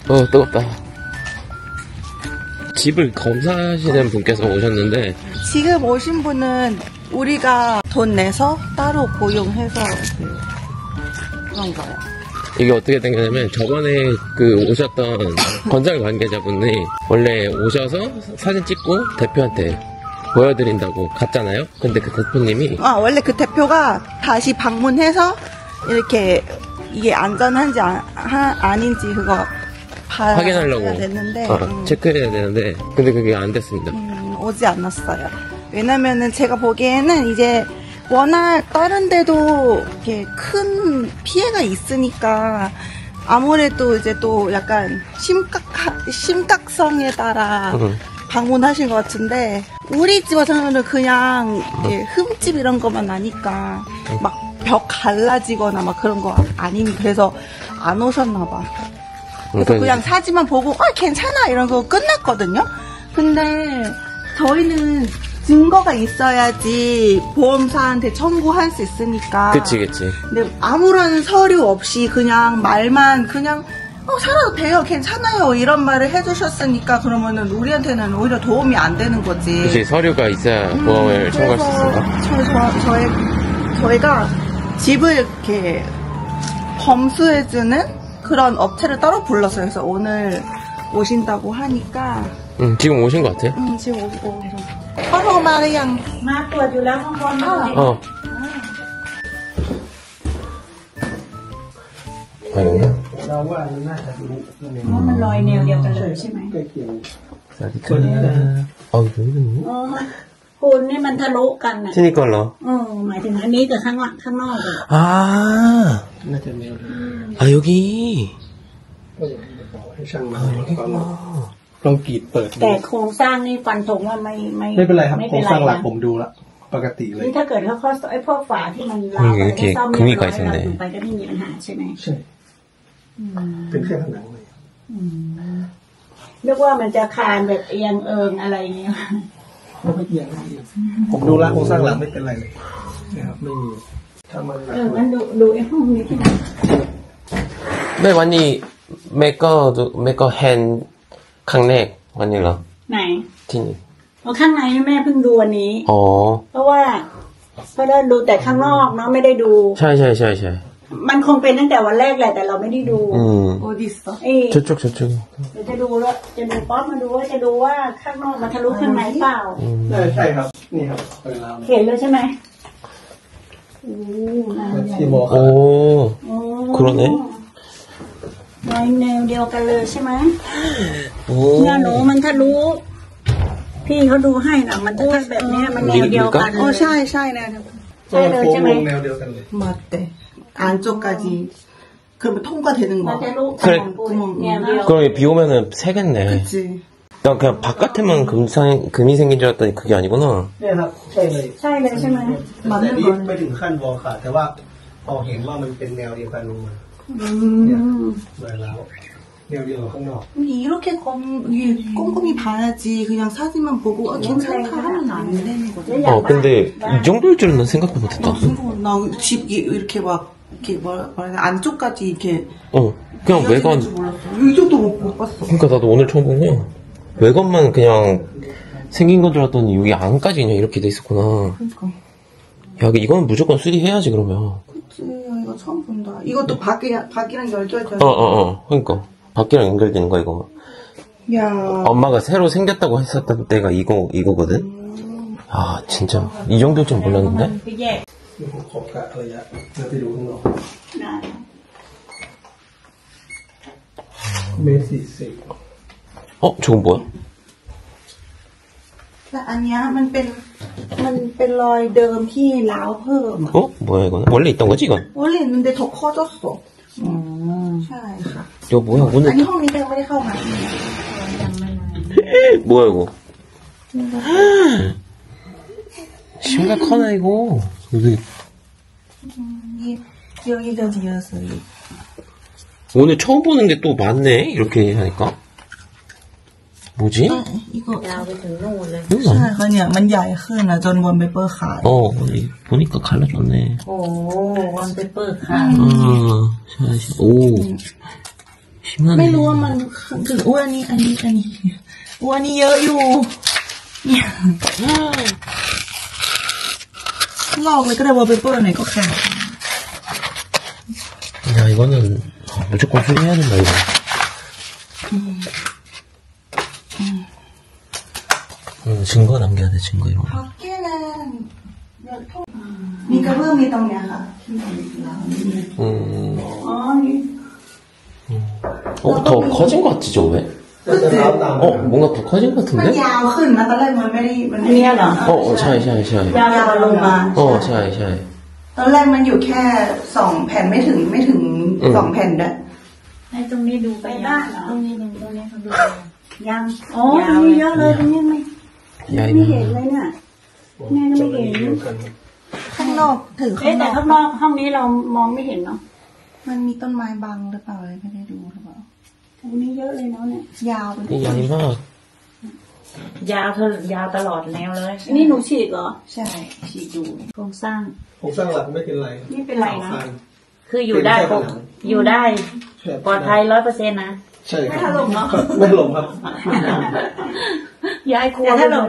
뜨겁다. 집을 검사하시는 분께서 오셨는데 지금 오신 분은 우리가 돈 내서 따로 고용해서 그런 거예요. 이게 어떻게 된 거냐면 저번에 그 오셨던 건설 관계자분이 원래 오셔서 사진 찍고 대표한테 보여드린다고 갔잖아요. 근데 그 대표님이 원래 그 대표가 다시 방문해서 이렇게 이게 안전한지 아닌지 그거 확인하려고 됐는데 체크해야 되는데 근데 그게 안 됐습니다. 오지 않았어요. 왜냐면은 제가 보기에는 이제 워낙 다른 데도 이렇게 큰 피해가 있으니까 아무래도 이제 또 약간 심각성에 따라 방문하신 것 같은데 우리 집에서는 그냥 흠집 이런 것만 나니까 막 벽 갈라지거나 막 그런 거 아닌 그래서 안 오셨나 봐. 그래서 그냥 사진만 보고 괜찮아 이런 거 끝났거든요. 근데 저희는 증거가 있어야지 보험사한테 청구할 수 있으니까. 그치. 근데 아무런 서류 없이 그냥 말만 그냥 살아도 돼요, 괜찮아요 이런 말을 해주셨으니까 그러면은 우리한테는 오히려 도움이 안 되는 거지. 그치, 서류가 있어야 보험을 청구할 수 있으니까. 저희가 집을 이렇게 범수해주는 그런 업체를 따로 불렀어요. 그래서 오늘 오신다고 하니까. 지금 오신 것 같아요? 지금 오고. 서로 말이양. 아니요. เราว่ามันน่าจะรู้ มันลอยแนวเดียวกันเลยใช่ไหม ใกล้เคียง คุณนี่มันทะลุกันน่ะ 티니 컬러. หมายถึงอันนี้กับข้างนอกเลย น่าจะแนวเดียว 여기. ก็อย่างที่บอกให้ช่างมาลองกรีดเปิดดู แต่โครงสร้างนี่ฟันธงว่าไม่ ไม่เป็นไรครับโครงสร้างหลักผมดูแล้วปกติเลย นี่ถ้าเกิดเขาไอ้พวกฝาที่มันร้าวไปได้ซ่อมเรียบร้อยแล้วไปก็ไม่มีปัญหาใช่ไหม ใช่เป็นแค่ผนังเลย นึกว่ามันจะคานแบบเอียงเอิงอะไรเงี้ย ไม่เอียงผมดูแล้วโครงสร้างหลักไม่เป็นไรเลยนะครับไม่มีถ้ามันหนัก งั้นดูไอ้ห้องนี้ที่ไหน 네, 완이 메거 핸 강내 완이라. ไหน 티니. ข้างในแม่เพิ่งดูวันนี้ เพราะว่าดูแต่ข้างนอกเนาะไม่ได้ดู ใช่ มันคงเป็นตั้งแต่วันแรกแหละแต่เราไม่ได้ดู 어디있어? 저쪽. เดี๋ยวจะดูแล้วจะดูป๊อปมาดูว่าจะดูว่าข้างนอกมันทะลุข้างในเปล่า ใช่ครับนี่ครับเวลา เห็นเลยใช่ไหม ที่บอก 그러네. รอยแนวเดียวกันเลยใช่ไหมเนี่ยหนูมันทะลุพี่เขาดูให้นะมันถ้าแบบเนี้ยมันแนวเดียวกัน ใช่แนวเดียวกัน ใช่เลยใช่ไหม แนวเดียวกันเลย 맞대. 안쪽까지 그러면 통과되는 มัน 거. ทะลุ 그래. แนวเดียว 그럼 비 오면은 새겠네. 그치. 난 그냥 바깥에만 금이 생긴 줄 알았더니 그게 아니구나. เนี่ยครับใช่เลย ใช่เลยใช่ไหม แต่นี้ไม่ถึงขั้นวอลขาดแต่ว่าพอเห็นว่ามันเป็นแนวเดียวกันลงมาเนี่ยเหมือนแล้วแนวเดียวกับข้างนอก 이렇게 꼼꼼히 봐야지 그냥 사진만 보고 괜찮다 하면 안 되는 거죠. 근데 이 정도일 줄은 난 생각도 못했다. 나집 이렇게 막 이렇게 뭐라 안쪽까지 이렇게 그냥 외관. 이 정도 못 봤어. 그러니까 나도 오늘 처음 본 거야. 외관만 그냥 생긴 건 줄 알았더니 여기 안까지 그냥 이렇게 돼 있었구나. 그러니까. 야, 이건 무조건 수리해야지 그러면. 그치, 이거 처음 본다. 이것도 밖이랑 연결돼. 그러니까 밖이랑 연결되는 거야 이거. 야. 엄마가 새로 생겼다고 했었던 때가 이거거든. 아 진짜 이 정도일 줄 몰랐는데. พี่แยก ผมขอกะระยะแล้วไปดูข้างนอก ได้ เมตร40 저건 뭐야?แต่อันเนี้ยมันเป็นรอยเดิมที่ร้าวเพิ่ม 뭐야 이거는? 원래 있던 거지 이건? 원래 있는데 더 커졌어.ใช่ค่ะ 이거 뭐야 อัน 오늘 นี้ห้องนี้ยังไม่ได้เข้ามา 뭐야 이거? 심각하네 이거. 여기가 지었어요. 오늘 처음 보는 게 또 많네 이렇게 하니까. 뭐지? 이거 ยาวไปถึงนู่นเลย ใช่ค่ะเนี่ยมันใหญ่ขึ้นนะจนวันเปเปอร์ขาย 보니까 갈라졌네. โอ้วันเปเปอร์ค่ะ 오. 심하네. ไม่รู้ว่ามันคืออ้วนนี่อันนี้อ้วนนี่เยอะอยู่เนี่ยลอกเลยก็ได้วอลเปเปอร์ไหนก็ขาด 야, 이거는 무조건 수리해야 된다, 이거. 증거 남겨야 돼, 증거 이런 거. 밖에는มีกระเบื้องมีตรงเนี้ยค่ะ อ๋อนี่ 더 커진 것 같지, 저 왜? ก็จะเท้าตาม 뭔가 더 커진 것 มัน 같은데? ยาวขึ้นนะตอนแรกมันไม่ได้มัน อันเนี้ยเหรอ 샤이. ยาวลงมา 샤이. ตอนแรกมันอยู่แค่2 แผ่นไม่ถึง2 แผ่นด้วย ให้ตรงนี้ดูไปได้เหรอตรงนี้เขาดูยังอ๋อ ยาว ตรงนี้เยอะเลยตรงนี้ไม่ 야, ไม่เห็น 이거. เลยเนี่ยแม่ก็ไม่เห็น ข้างนอกถือ เอ๊ะ ข้างน แต่ อก ข้างนอกห้องนี้เรามองไม่เห็นเนาะ มันมีต้นไม้บังหรือเปล่าเลยไม่ได้ดูหรือเปล่า ตรงนี้เยอะเลยเนาะเนี่ย ยาวเป็น 이 양이 막. ยาวเธอยาวตลอดแนวเลย นี่หนูฉีกเหรอ ใช่ฉีกดู โครงสร้าง ผมสร้างหลักไม่เป็นไร ไม่เป็นไรนะ คืออยู่ได้อยู่ได้ปลอดภัย100%นะ ใช่ครับ ไม่ถล่มเนาะ ไม่ถล่มครับ ย้ายครัว แต่ถ้าเรา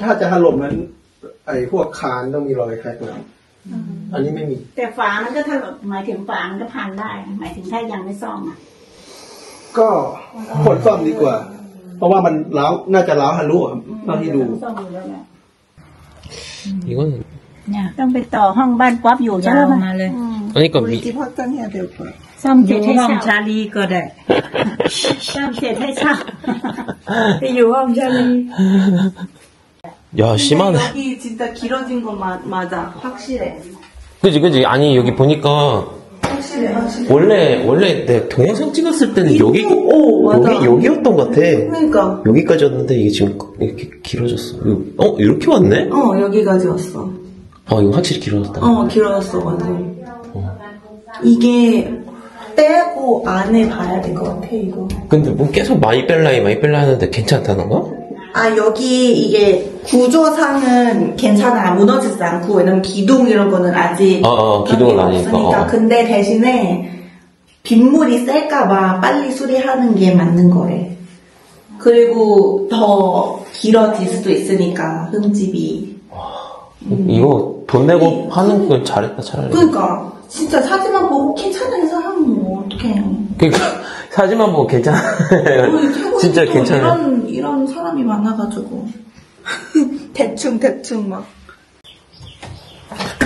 ถ้าจะถล่มนั้น ไอ้พวกคานต้องมีรอยแคร็กแล้วอันนี้ไม่มี แต่ฝามันก็ถลบหมายถึงฝามันก็พังได้ หมายถึงถ้ายังไม่ซ่อมอ่ะ ก็คนซ่อมดีกว่า เพราะว่ามันล้าวน่าจะล้าวทะลุอะเท่าที่ดู ซ่อมอยู่แล้วแหละ 이거는. เนี่ย ต้องไปต่อห้องบ้านป๊อปอยู่ ยา ใช่ ว ไหม มาเลย 그러니까 บริจิตพักกันเนี่ยเดี๋ยวก่อน ซ่อม อ เสร็ ยู่ จให้ ห้อง เช่า ชาลีก็ได้ ซ่อมเสร็จให้เช่า ไปอยู่ห้องชาลี 야, 심하네. 여기 진짜 길어진 거 맞아 확실해 그지. 아니, 여기 보니까. 확실해 원래 내 동영상 찍었을 때는 맞아. 여기였던 것 같아. 그러니까 여기까지였는데 이게 지금 이렇게 길어졌어. 이렇게 왔네? 여기까지 왔어 이거 확실히 길어졌다. 길어졌어 완전 이게 빼고 안에 봐야 될 것 같아 이거 근데 뭐 계속 많이 뺄라 하는데 괜찮다는 거? 여기 이게 구조상은 괜찮아 무너지지 않고 왜냐면 기둥 이런 거는 아직 기둥은 그런 게 아니니까. 없으니까. 근데 대신에 빗물이 셀까봐 빨리 수리하는 게 맞는 거래 그리고 더 길어질 수도 있으니까 흠집이 이거 돈 내고 하는 걸 잘했다 차라리. 그러니까 진짜 사진만 보고 괜찮은 해서 하면 뭐 어떡해 그러니까 사진만 보고 괜찮아. 진짜 괜찮아. 이런 사람이 많아가지고 대충 막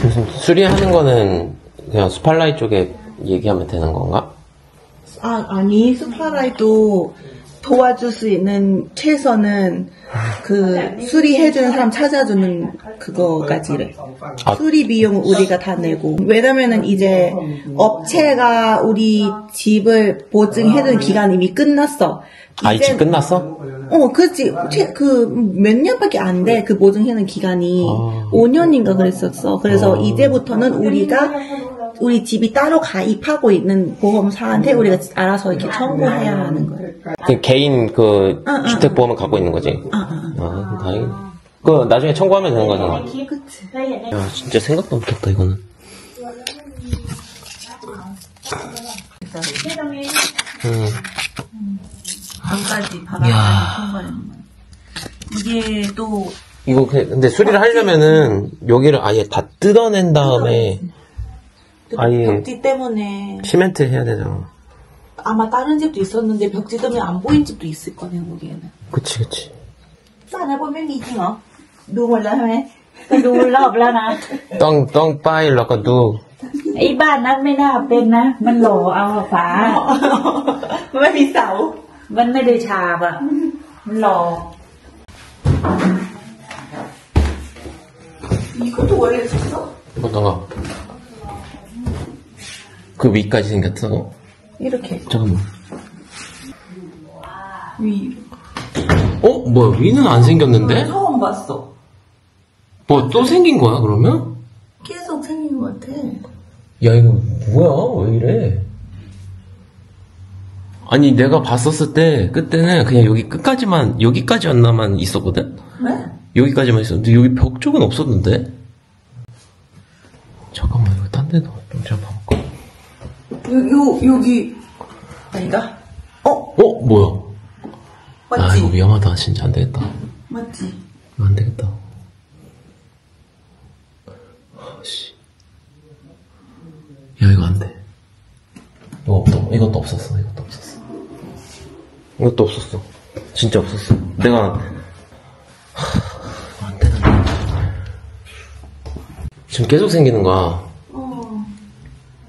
무슨 수리하는 거는 그냥 스팔라이 쪽에 얘기하면 되는 건가? 아니 스파라이도 도와줄 수 있는 최선은 그 수리해주는 사람 찾아주는 그거까지래. 수리 비용 우리가 다 내고. 왜냐면은 이제 업체가 우리 집을 보증해준 기간이 이미 끝났어. 이 집 끝났어? 그치. 몇 년밖에 안 돼. 그 보증해준 기간이 5년인가 그랬었어. 그래서 이제부터는 우리 집이 따로 가입하고 있는 보험사한테 우리가 알아서 이렇게 청구해야 하는 거야. 그 개인 주택보험을 갖고 있는 거지? 다행이네. 그 나중에 청구하면 되는 거잖아. 그치. 야, 진짜 생각도 못했다, 이거는. 방까지 바닥까지 통과되는 거야. 이게 또 이거 근데 수리를 하려면은 여기를 아예 다 뜯어낸 다음에 아예 벽지 때문에 시멘트 해야 되잖아. 아마 다른 집도 있었는데 벽지 때문에 안 보인 집도 있을 거네 거기에는. 그치. สารบนไม่มีจริงเหรอดูหมดแล้วใช่ไหม ไปดูรอบแล้วนะ ต้องป้ายแล้วก็ดู ไอ้บ้านนั้นไม่น่าเป็นนะ มันหล่อเอาฝา มันไม่มีเสา มันไม่ได้ฉาบอ่ะ มันหล่อ 이것도 원래 있었어? 어떤 거? 그 위까지 생겼어? 이렇게 잠깐만. 위 뭐야, 위는 안 생겼는데? 처음 봤어. 뭐 또 생긴 거야, 그러면? 계속 생긴 것 같아. 야, 이거 뭐야? 왜 이래? 아니, 내가 봤었을 때, 그때는 그냥 여기까지였나만 있었거든? 왜? 여기까지만 있었는데, 여기 벽 쪽은 없었는데? 잠깐만, 이거 딴 데도 좀 제가 봐볼까? 여기 아니다. 뭐야? 아, 맞지? 이거 위험하다. 진짜 안 되겠다. 맞지? 안 되겠다. 씨. 야, 이거 안 돼. 이것도 없었어. 이것도 없었어. 진짜 없었어. 내가, 안 되는데. 지금 계속 생기는 거야.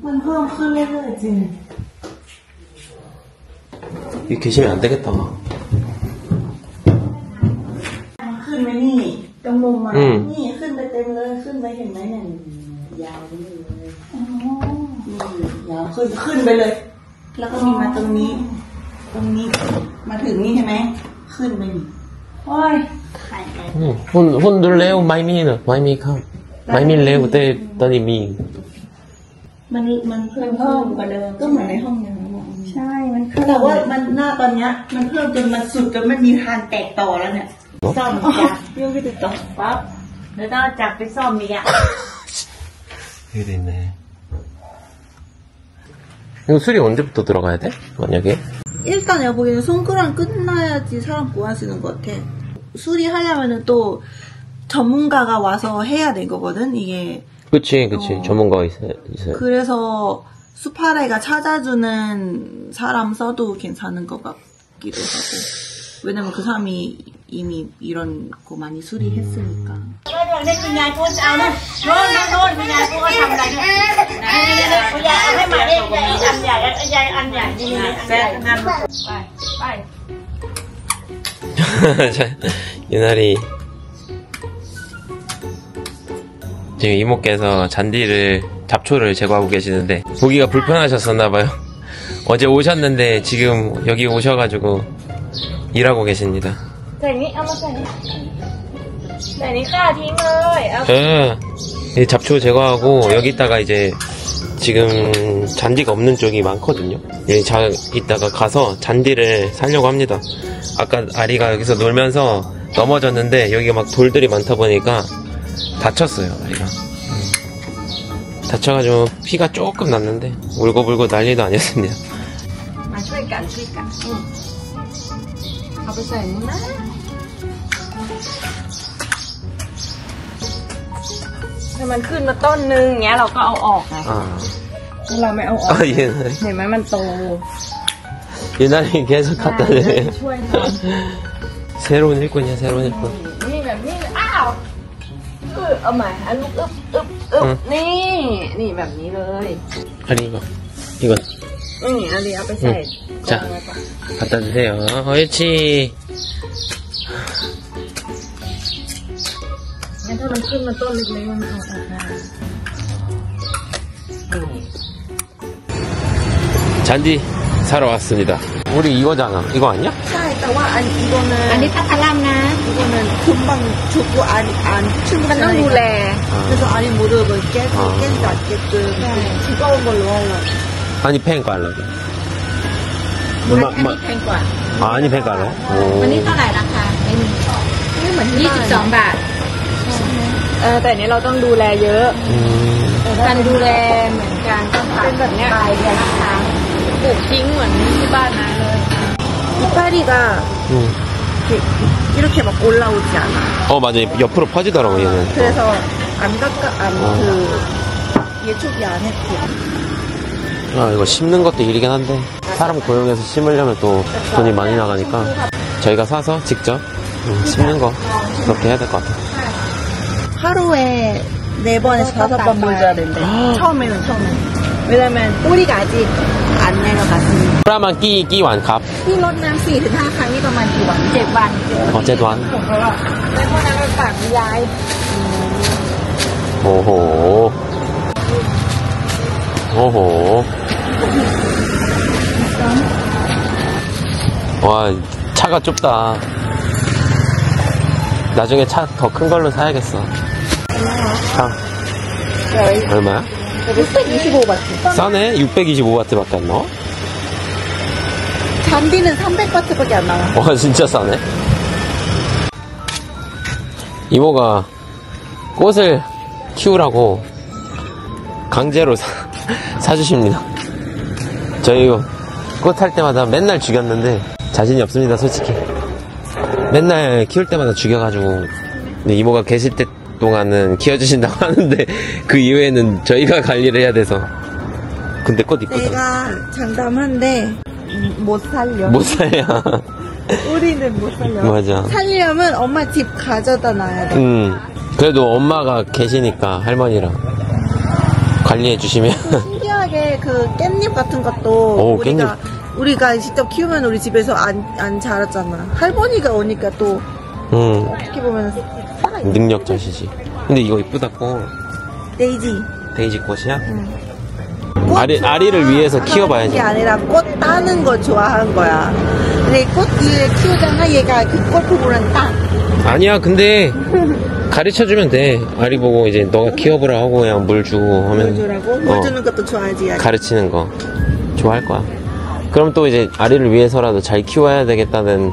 มันเพิ่มขึ้นเรื่อยๆจริง 이 계시면 안 되겠다. มันขึ้นไหมนี่ ตรงมุมมา นี่ขึ้นไปเต็มเลยขึ้นไปเห็นไหมเนี่ยยาวไปเลยยาวขึ้นไปเลย แล้วก็มีมาตรงนี้ มาถึงนี่ใช่ไหมขึ้นไปนี่ โอ้ย 혼들래요? 마이미는 마이미 카 마이미래요? 그때 떠니 미 มันเพิ่มกว่าเดิมก็เหมือนในห้องนึง ใช่มันขึ้น แต่ว่ามันหน้าตอนเนี้ยมันเพิ่มจนมันสุดจนมันมีทางแตกต่อแล้วเนี่ย ซ่อมจักร เรื่องที่ติดต่อ ปั๊บแล้วต้องเอาจักรไปซ่อมอีกอ่ะ 이게 돼 있네. 이거 수리 언제부터 들어가야 돼? 만약에? 일단 내가 보기에는 손그랑 끝나야지 사람 구하시는 것 같아. 수리하려면은 또 전문가가 와서 해야 된 거거든, 이게. 그치. 전문가가 있어요. 그래서 수파레가 찾아주는 사람 써도 괜찮은 것 같기도 하고. 왜냐면 그 사람이 이미 이런 거 많이 수리했으니까. ได้คุณยายพูดเอานะโน่นคุณยายพูดว่าทำอะไรเนี่ยคุณยายเอาให้มาเองอันใหญ่อันใหญ่นี่แซ่งานไป 유나리 지금 이모께서 잔디를 잡초를 제거하고 계시는데 보기가 불편하셨었나봐요. 어제 오셨는데 지금 여기 오셔가지고 일하고 계십니다. ใส่นี้เอามาใส่นี้ใส่นี้ฆ่าทิ้งเลยเอา 이 잡초 제거하고 여기다가 이제 지금 잔디가 없는 쪽이 많거든요. 여기 이따가 가서 잔디를 살려고 합니다. 아까 아리가 여기서 놀면서 넘어졌는데 여기가 막 돌들이 많다 보니까 다쳤어요, 아리가. 다쳐가지고 피가 조금 났는데 울고불고 난리도 아니었습니다. มาช่วยกันเอาไปใส่นี้นะถ้ามันขึ้นมาต้นนึงเงี้ยเราก็เอาออกไง 아, ถ้าเราไม่เอาออก 아 유나리. เห็นไหมมันโต 유나리 계속 갖다 대. ช่วยท 새로운 일꾼이야, 새로운 일꾼. ำนี่แบบนี้อ้าวเอาใหม่อันลูกอึ๊บนี่แบบนี้เลย 아리 이거 อันนี้เอาไปใส่ 자, 갖다 주세요. 옳지. งั้นถ้ามันขึ้นมาต้นเล็กๆมันเอาออกได้ 잔디 사러 왔습니다. 우리 이거잖아. 이거 아니야? ใช่ แต่ว่า이거는 อันนี้พัทลัมนะ 이거는 금방 죽고 안 มันต้องดูแล 그래서 안에 모르고 깨지 않게끔 두꺼운 걸로 하려고. 아니 팬 깔래. อันนี้แพงกว่า 아, 아니 팬 깔래. วันนี้เท่าไหร่ราคาไม่เหมือน22 บาทแต่อันนี้เราต้องดูแลเยอะการดูแลเหมือนกันต้องเป็นแบบเนี้ยนะคะปลูกทิ้งเหมือนที่บ้านนะเลย 이파리가 이렇게 막 올라오지 않아. 맞아. 옆으로 퍼지더라고 얘는. 그래서 예초기 안 했고. 이거 심는 것도 일이긴 한데 사람 고용해서 심으려면 또 돈이 많이 나가니까 저희가 사서 직접 심는 거 그렇게 해야 될 것 같아요. 하루에 4번에서 5번 물 줘야 된대. 처음에는. 왜냐면 뿌리가 아직 안 내려갔으니까. 프라만 끼 완갑. ที่รดน้ำ 4-5 ครั้งนี่ประมาณกี่วัน 7 วัน 어제도 한. แล้วพวกนั้นมันฝากยาย 오호. 와, 차가 좁다. 나중에 차 더 큰 걸로 사야겠어. 차. 얼마야? 625바트. 싸네? 625W밖에 안 나와? 잔디는 300바트밖에 안 나와. 와, 진짜 싸네. 이모가 꽃을 키우라고 강제로 사주십니다. 저희 꽃 할 때마다 맨날 죽였는데 자신이 없습니다, 솔직히. 맨날 키울 때마다 죽여가지고. 근데 이모가 계실 때 동안은 키워주신다고 하는데 그 이후에는 저희가 관리를 해야 돼서. 근데 꽃 이쁘다. 내가 장담한데 못 살려. 못 살려. 우리는 못 살려. 맞아. 살려면 엄마 집 가져다 놔야 돼. 그래도 엄마가 계시니까 할머니랑 관리해 주시면. 신기하게 그 깻잎 같은 것도 우리가 직접 키우면 우리 집에서 안 자랐잖아. 할머니가 오니까 또 어떻게 보면 살아있는 능력자시지. 근데 이거 이쁘다 꽃. 데이지 꽃이야? 꽃 아리를 위해서 키워봐야지. 게 아니라 꽃 따는 거 좋아하는 거야. 근데 꽃 키우잖아. 얘가 그 꽃 보고는 따. 아니야, 근데 가르쳐주면 돼. 아리 보고 이제 너가 키워보라 하고 그냥 물 주고 하면. 물 주라고? 물 주는 것도 좋아하지. 가르치는 거 좋아할 거야. 그럼 또 이제 아리를 위해서라도 잘 키워야 되겠다는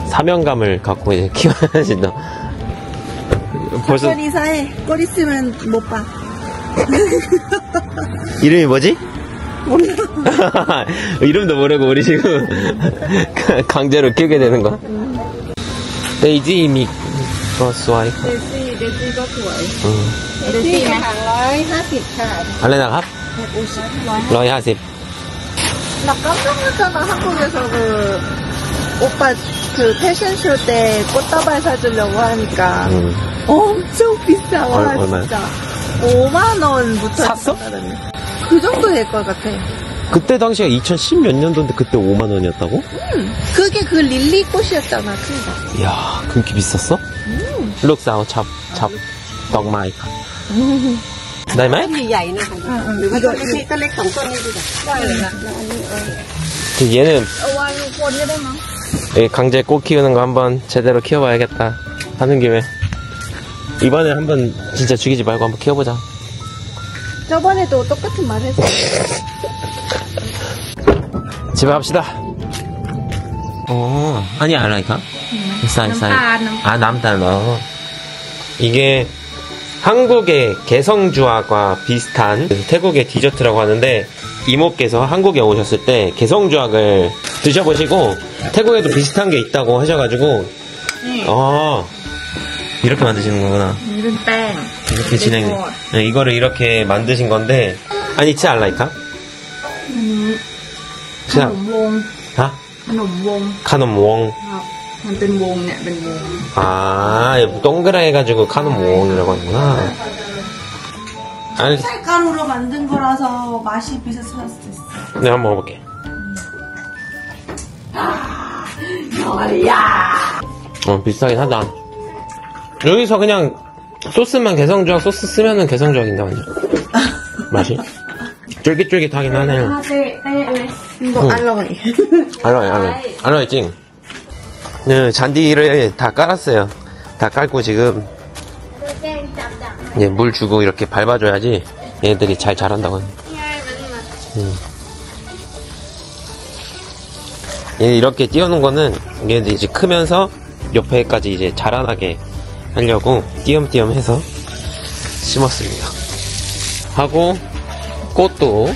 사명감을 갖고 이제 키워야지 너. 벌써 꽃 이사해. 꽃 있으면 못 봐. 이름이 뭐지? 몰라. 이름도 모르고 우리 지금 강제로 키우게 되는 거. 데이지 미 좋아해. 데이지ก็สวย 데이지ไหม 150 ค่ะ 알레나갑? 150. 나 깜짝 놀랐잖아. 한국에서 그 오빠 그 패션쇼 때 꽃다발 사주려고 하니까 엄청 비싸. 와 얼마야? 진짜 5만 원부터 샀어? 그 정도 될 것 같아. 그때 당시가 2010 몇 년도인데 그때 5만 원이었다고? 그게 그 릴리 꽃이었잖아. 큰 거. 이야, 그렇게 비쌌어? 룩사오 잡ดอกไม้ ได้ไหม ใหญ่ๆนะหรือว่าต้นเล็กๆต้นเล็ก2ต้นนี้ดีกว่าได้เลยนะ 얘는 เอาวางคนก็ได้มั้ง 강제 꽃 키우는 거 한번 제대로 키워봐야겠다 하는 김에 이번에 한번 진짜 죽이지 말고 한번 키워보자. 저번에도 똑같은 말 했어. 집에 갑시다. 아니 알라니까? 쌀. 아, 남단. 이게 한국의 개성주악과 비슷한 태국의 디저트라고 하는데 이모께서 한국에 오셨을 때 개성주악을 드셔보시고 태국에도 비슷한 게 있다고 하셔가지고 이렇게 만드시는 거구나. 이런 뺑 이렇게 진행. 네, 이거를 이렇게 만드신 건데 아니 진짜 알라니까? ขนมวง 아? ขนมวง 카놈วง ครับมันเป็นวงเนี่ยเป็นวง 아, 동그라 해가지고 카놈วง이라고 하는구나. 아니, 쌀가루로 만든 거라서 맛이 비슷할 수도 있어. 내가 한번 먹어볼게. 비슷하긴 하다. 여기서 그냥 소스만 개성주악 소스 쓰면은 개성주악인데 완전 맛이 쫄깃쫄깃하긴 하네. เต้เลย 이거 알로이. 알로이 찡. 네, 잔디를 다 깔았어요. 다 깔고 지금 이제 물 주고 이렇게 밟아줘야지 얘네들이 잘 자란다고. 얘 이렇게 띄워놓은 거는 얘네들이 이제 크면서 옆에까지 이제 자라나게 하려고 띄엄띄엄 해서 심었습니다. 하고 꽃도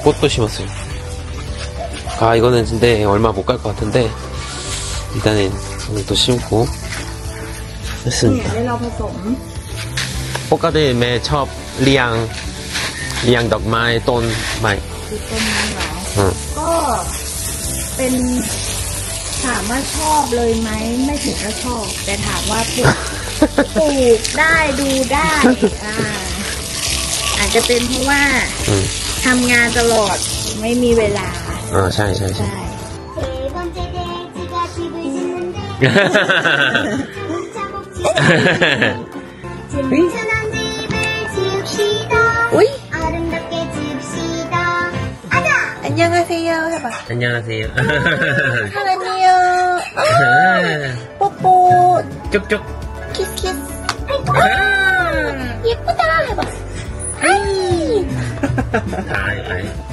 꽃도 심었어요. 아 이거는 근데 얼마 못 갈 것 같은데 일단은 오늘 또 심고 했습니다. เนี่ยเราผสม 꽃가들 매 첩 리양 덕마이 돈 마이 คือต้นนี้เหรอก็เป็นถามว่าชอบเลยไหมไม่ถึงกับชอบ แต่ถามว่าปลูกได้ดูได้อาจจะเป็นเพราะว่าทำงานตลอดไม่มีเวลา ใช่ ใช่ 오이? 안녕하세요 해봐. 안녕하세요. 사랑해요. 뽀뽀. 쪽쪽. 키스키스. 예쁘다 해봐. 아이. 아이.